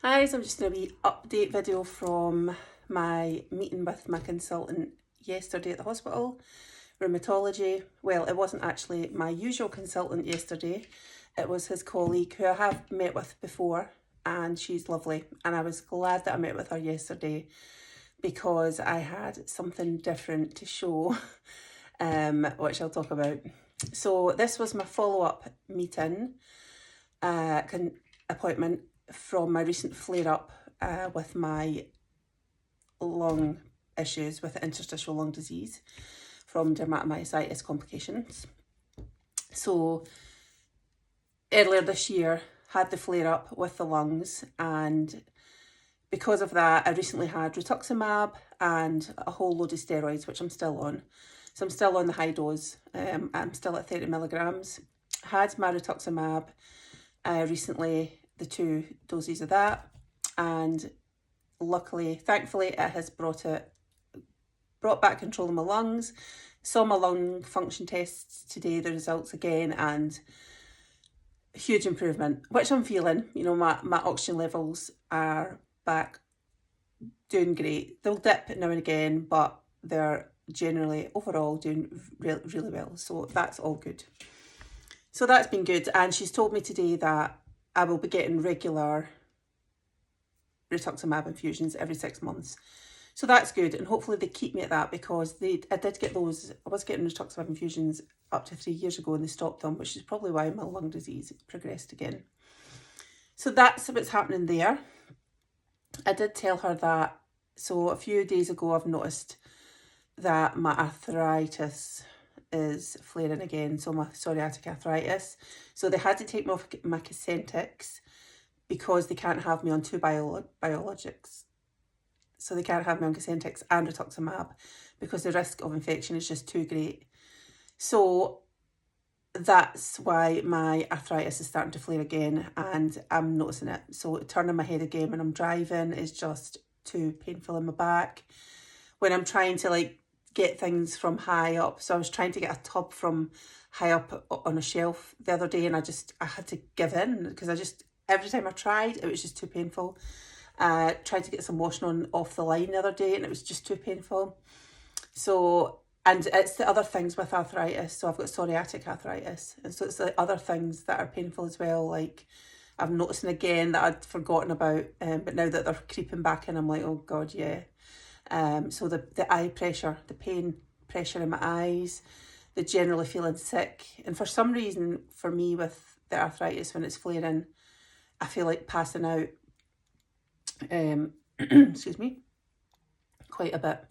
Hi, so I'm just doing a wee update video from my meeting with my consultant yesterday at the hospital, rheumatology. Well, it wasn't actually my usual consultant yesterday, it was his colleague who I have met with before, and she's lovely. And I was glad that I met with her yesterday because I had something different to show, which I'll talk about. So this was my follow-up meeting, appointment from my recent flare-up with my lung issues with interstitial lung disease from dermatomyositis complications. So earlier this year had the flare-up with the lungs, and because of that I recently had rituximab and a whole load of steroids, which I'm still on. So I'm still on the high dose. I'm still at 30 milligrams. Had my rituximab recently, the 2 doses of that, and luckily, thankfully, it has brought back control of my lungs. Saw my lung function tests today, the results again, and huge improvement, which I'm feeling. You know, my oxygen levels are back, doing great. They'll dip now and again, but they're generally overall doing really well, so that's all good. So that's been good, and she's told me today that I will be getting regular rituximab infusions every 6 months. So that's good, and hopefully they keep me at that, because I did get those. I was getting rituximab infusions up to 3 years ago and they stopped them, which is probably why my lung disease progressed again. So that's what's happening there. I did tell her that, so a few days ago I've noticed that my arthritis is flaring again, so my psoriatic arthritis. So they had to take me off my Cosentyx because they can't have me on 2 biologics. So they can't have me on Cosentyx and rituximab because the risk of infection is just too great. So that's why my arthritis is starting to flare again, and I'm noticing it. So turning my head again when I'm driving is just too painful in my back. When I'm trying to get things from high up, so I was trying to get a tub from high up on a shelf the other day, and I had to give in because every time I tried, it was just too painful. Tried to get some washing on off the line the other day, and it was just too painful. So, and it's the other things with arthritis. So I've got psoriatic arthritis, and so it's the other things that are painful as well. Like I'm noticing again that I'd forgotten about, but now that they're creeping back in, I'm like, oh God, yeah. So the eye pressure, the pain pressure in my eyes, the generally feeling sick. And for some reason, for me with the arthritis, when it's flaring, I feel like passing out, excuse me, quite a bit.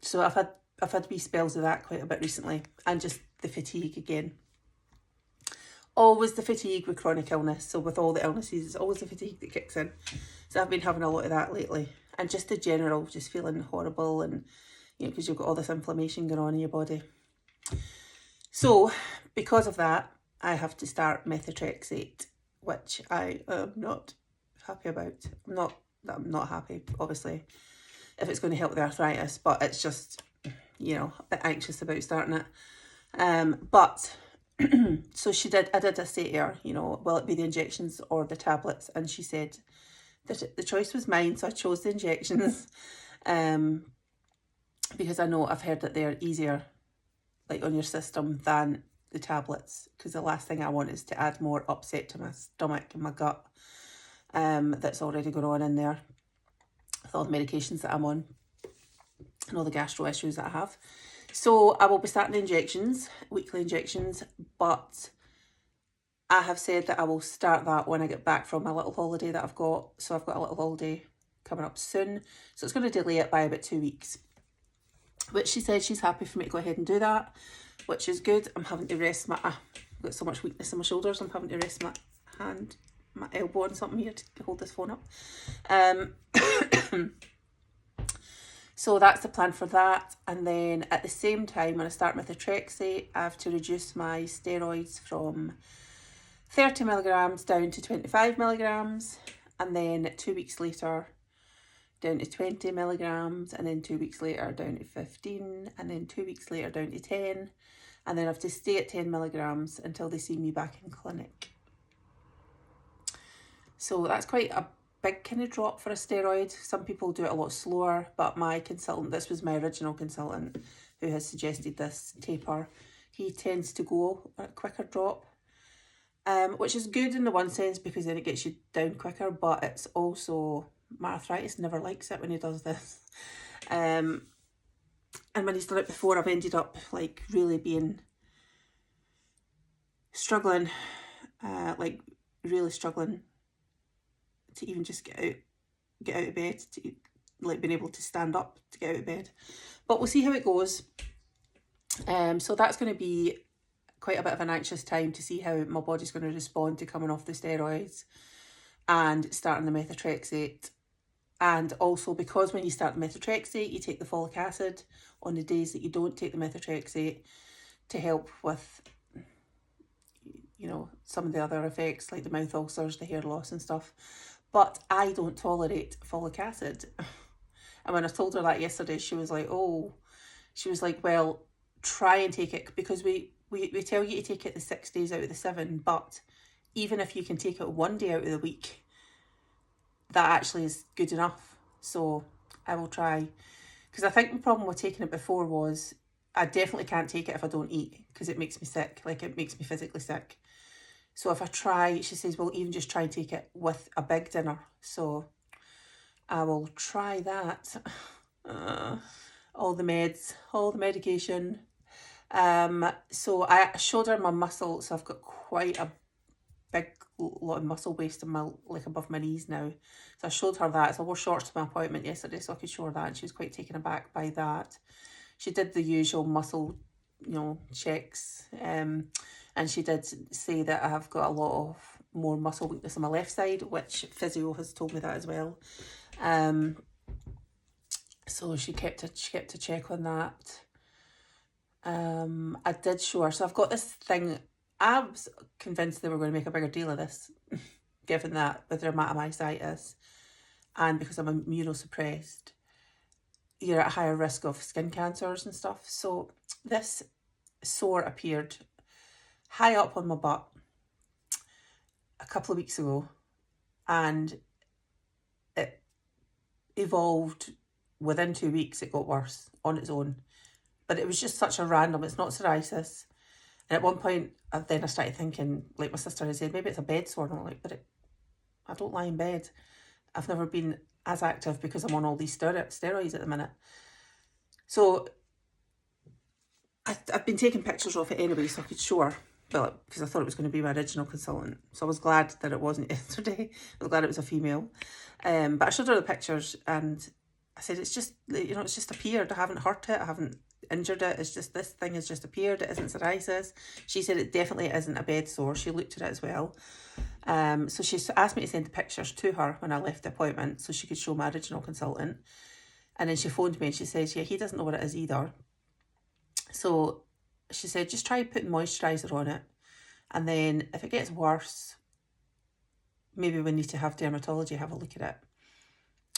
So I've had wee spells of that quite a bit recently, and just the fatigue again. Always the fatigue with chronic illness. So with all the illnesses, it's always the fatigue that kicks in. So I've been having a lot of that lately. And just the general, just feeling horrible, and because you've got all this inflammation going on in your body. So because of that, I have to start Methotrexate, which I am not happy about. I'm not happy, obviously, if it's going to help the arthritis, but it's just, a bit anxious about starting it. But so I did say to her, will it be the injections or the tablets? And she said that the choice was mine, so I chose the injections, because I've heard that they're easier, on your system, than the tablets, because the last thing I want is to add more upset to my stomach and my gut, that's already going on in there with all the medications that I'm on and all the gastro issues that I have. So I will be starting the injections, weekly injections, but I have said that I will start that when I get back from my little holiday that I've got. So I've got a little holiday coming up soon, so it's going to delay it by about 2 weeks, which she said she's happy for me to go ahead and do that, which is good. I'm having to rest I've got so much weakness in my shoulders, I'm having to rest my elbow on something here to hold this phone up. So that's the plan for that. And then at the same time, when I start Methotrexate, I have to reduce my steroids from 30 milligrams down to 25 milligrams, and then 2 weeks later down to 20 milligrams, and then 2 weeks later down to 15, and then 2 weeks later down to 10, and then I have to stay at 10 milligrams until they see me back in clinic. So that's quite a big kind of drop for a steroid. Some people do it a lot slower, but my consultant, this was my original consultant who has suggested this taper, he tends to go a quicker drop, which is good in the one sense because then it gets you down quicker, but it's also, my arthritis never likes it when he does this. And when he's done it before, I've ended up like really being struggling, like really struggling to even just get out of bed, to like being able to stand up to get out of bed. But we'll see how it goes. So that's going to be quite a bit of an anxious time to see how my body's going to respond to coming off the steroids and starting the methotrexate. And also because when you start the methotrexate, you take the folic acid on the days that you don't take the methotrexate to help with, you know, some of the other effects like the mouth ulcers, the hair loss and stuff. But I don't tolerate folic acid. And when I told her that yesterday, she was like, oh, she was like, well, try and take it, because we tell you to take it the 6 days out of the 7, but even if you can take it 1 day out of the week, that actually is good enough. So I will try, because I think the problem with taking it before was I definitely can't take it if I don't eat, because it makes me sick, like it makes me physically sick. So if I try, she says, well, even just try and take it with a big dinner. So I will try that. All the meds, all the medication. So I showed her my muscle, so I've got quite a big lot of muscle waste in my, like above my knees now. So I showed her that. So I wore shorts to my appointment yesterday so I could show her that, and she was quite taken aback by that. She did the usual muscle, you know, checks, and she did say that I have got a lot of more muscle weakness on my left side, which physio has told me that as well. So she kept a check on that. I did show her. So I've got this thing. I was convinced they were going to make a bigger deal of this, given that with dermatomyositis and because I'm immunosuppressed, you're at a higher risk of skin cancers and stuff. So this sore appeared high up on my butt a couple of weeks ago, and it evolved within 2 weeks. It got worse on its own, but it was just such a random, it's not psoriasis. And at one point, then I started thinking, like my sister had said, maybe it's a bed sore. And I'm like, but I don't lie in bed. I've never been as active because I'm on all these steroids at the minute. So I've been taking pictures of it anyway so I could show her, well, because I thought it was going to be my original consultant. So I was glad that it wasn't yesterday. I was glad it was a female. But I showed her the pictures and I said, it's just, you know, it's just appeared. I haven't hurt it. I haven't injured it. It's just, this thing has just appeared. It isn't psoriasis. She said it definitely isn't a bed sore. She looked at it as well. So she asked me to send the pictures to her when I left the appointment so she could show my original consultant. And then she phoned me and she says, yeah, he doesn't know what it is either. So she said, just try putting moisturiser on it. And then if it gets worse, maybe we need to have dermatology have a look at it.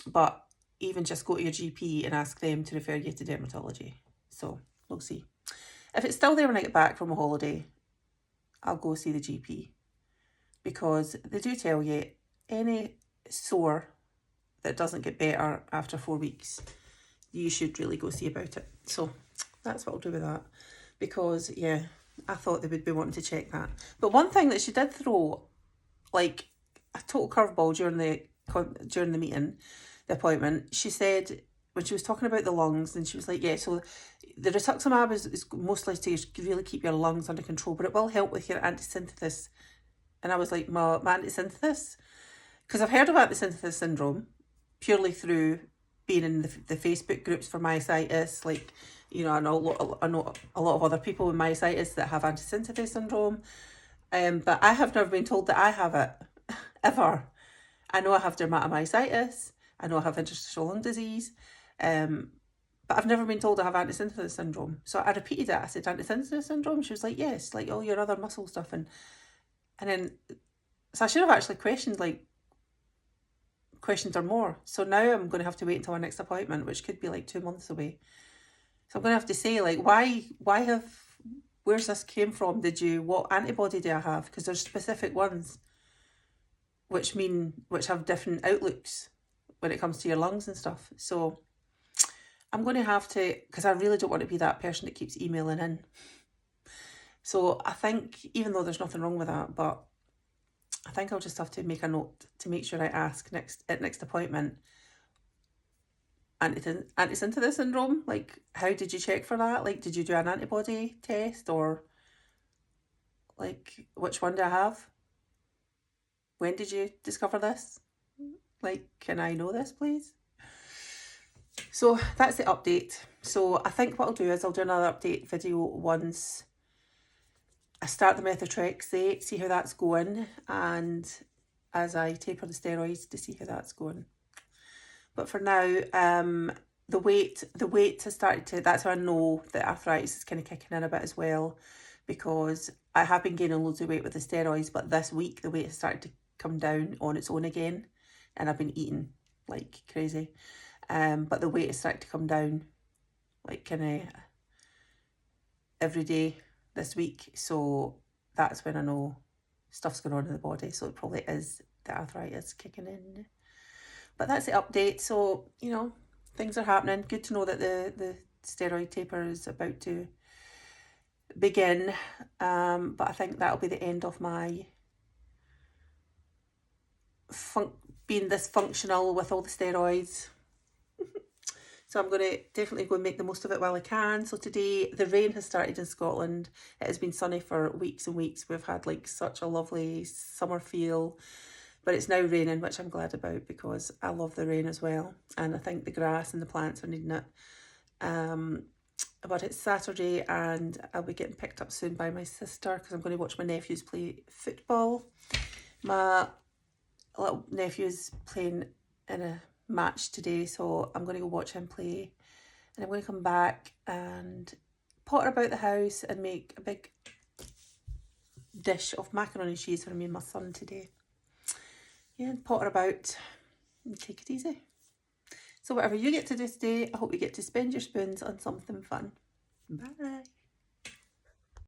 But even just go to your GP and ask them to refer you to dermatology. So we'll see. If it's still there when I get back from a holiday, I'll go see the GP, because they do tell you any sore that doesn't get better after 4 weeks, you should really go see about it. So that's what I'll do with that, because yeah, I thought they would be wanting to check that. But one thing that she did throw, like a total curveball during the meeting, the appointment, she said, when she was talking about the lungs, and she was like, yeah, so the rituximab is mostly to really keep your lungs under control, but it will help with your antisynthesis. And I was like, my antisynthesis? Because I've heard of antisynthesis syndrome purely through being in the Facebook groups for myositis. Like, you know, I know a lot of other people with myositis that have antisynthesis syndrome. But I have never been told that I have it, ever. I know I have dermatomyositis. I know I have interstitial lung disease. But I've never been told I have antisynthesis syndrome. So I repeated it. I said, antisynthesis syndrome? She was like, yes, like all your other muscle stuff. And then, so I should have actually questioned her more. So now I'm going to have to wait until our next appointment, which could be like 2 months away. So I'm going to have to say, like, where's this came from? What antibody do I have? Because there's specific ones. which have different outlooks when it comes to your lungs and stuff. So I'm going to have to, because I really don't want to be that person that keeps emailing in. So I think, even though there's nothing wrong with that, but I think I'll just have to make a note to make sure I ask at next appointment, anti-synthetase syndrome, like, how did you check for that? Like, did you do an antibody test, or like, which one do I have? When did you discover this? Like, can I know this, please? So that's the update. So I think what I'll do is I'll do another update video once I start the methotrexate, see how that's going, and as I taper the steroids, to see how that's going. But for now, the weight has started to, that's how I know that arthritis is kind of kicking in a bit as well, because I have been gaining loads of weight with the steroids, but this week the weight has started to come down on its own again, and I've been eating like crazy. But the weight has started to come down like kind of every day this week, so that's when I know stuff's going on in the body. So it probably is the arthritis kicking in. But that's the update. So, you know, things are happening. Good to know that the steroid taper is about to begin. But I think that'll be the end of my being dysfunctional with all the steroids. So I'm going to definitely go and make the most of it while I can. So today, the rain has started in Scotland. It has been sunny for weeks and weeks. We've had like such a lovely summer feel. But it's now raining, which I'm glad about, because I love the rain as well. And I think the grass and the plants are needing it. But it's Saturday and I'll be getting picked up soon by my sister, because I'm going to watch my nephews play football. My little nephew's playing in a match today, so I'm going to go watch him play, and I'm going to come back and potter about the house and make a big dish of macaroni and cheese for me and my son today. Yeah, and potter about and take it easy. So whatever you get to do today, I hope you get to spend your spoons on something fun. Bye.